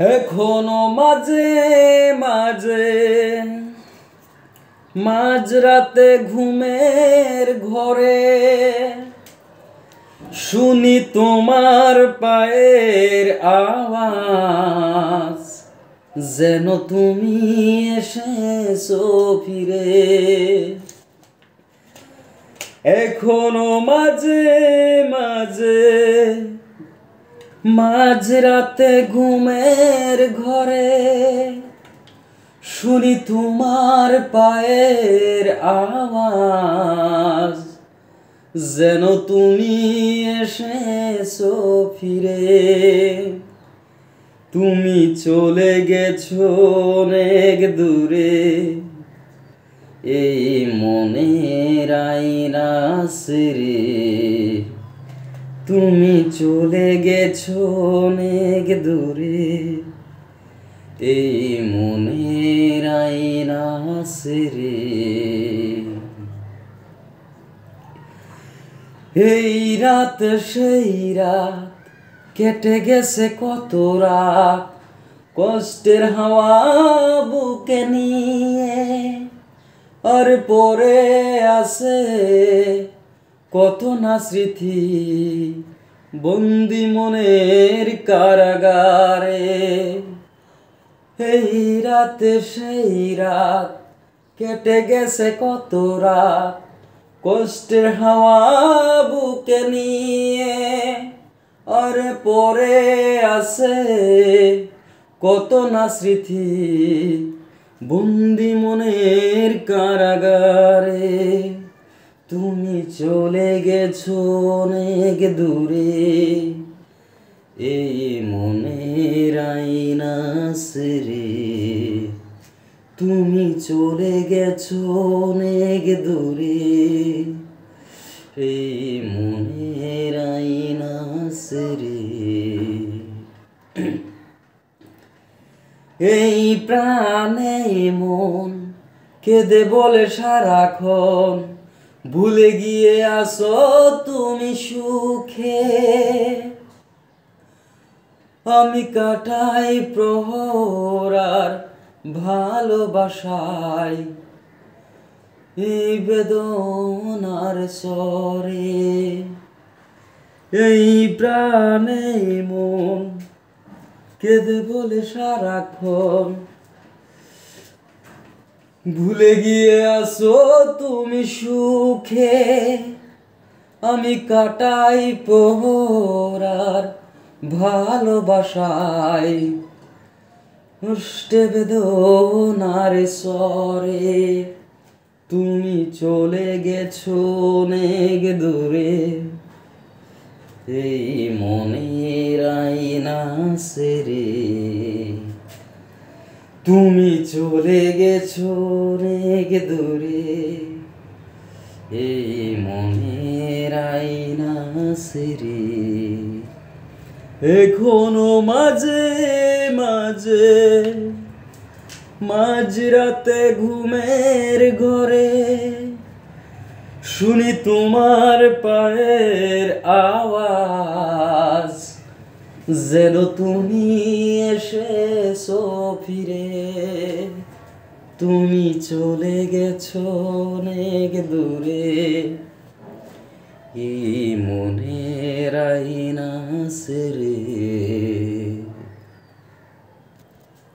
এখনো মাঝে মাঝে মাঝরাতে ঘুমের ঘরে শুনি তোমার পায়ের আওয়াজ, যেন তুমি এসেছো ফিরে। এখনো মাঝে মাঝে মাঝরাতে ঘুমের ঘরে শুনি তোমার পায়ের আওয়াজ, যেন তুমি এসেছো ফিরে। তুমি চলে গেছো অনেক দূরে, এই মনের আয়না ছেড়ে। তুমি চলে গেছো অনেক দূরে, এই মনের আয়না ছেড়ে। এই রাত সেই রাত কেটে গেছে কত রাত, কষ্টের হাওয়া বুকে নিয়ে। আর পরে আছে কত না স্মৃতি, বন্দি মনের কারাগারে। এই রাতে সেই রাত কেটে গেছে কত রাত, কষ্টের হাওয়া বুকে নিয়ে। আর পরে আছে কত না স্মৃতি, বন্দি মনের কারাগারে। তুমি চলে গেছো অনেক দূরে, এই মনের আয়না ছেড়ে। তুমি চলে গেছো অনেক দূরে, এই মনের আয়না ছেড়ে। এই প্রাণে মন কেঁদে বলে সারাক্ষণ, ভুলে গিয়ে আসো তুমি সুখে। আমি কাটাই প্রহর আর ভালোবাসায়, এই বেদনার স্বরে। এই প্রাণে মন কেঁদে বলে সারাক্ষণ, ভুলে গিয়ে আসো তুমি সুখে। আমি কাটাই প্রহর আর ভালোবাসায়, কষ্টে বেদনার স্বরে। তুমি চলে গেছো অনেক দূরে, এই মনের আয়না ছেড়ে। তুমি চলে গেছো অনেক দূরে, এই মনের আয়না ছেড়ে। এখনো মাঝে মাঝে মাঝরাতে ঘুমের ঘরে শুনি তোমার পায়ের আওয়াজ, যেন তুমি এসেছো ফিরে। তুমি চলে গেছো অনেক দূরে, এই মনের আয়না ছেড়ে।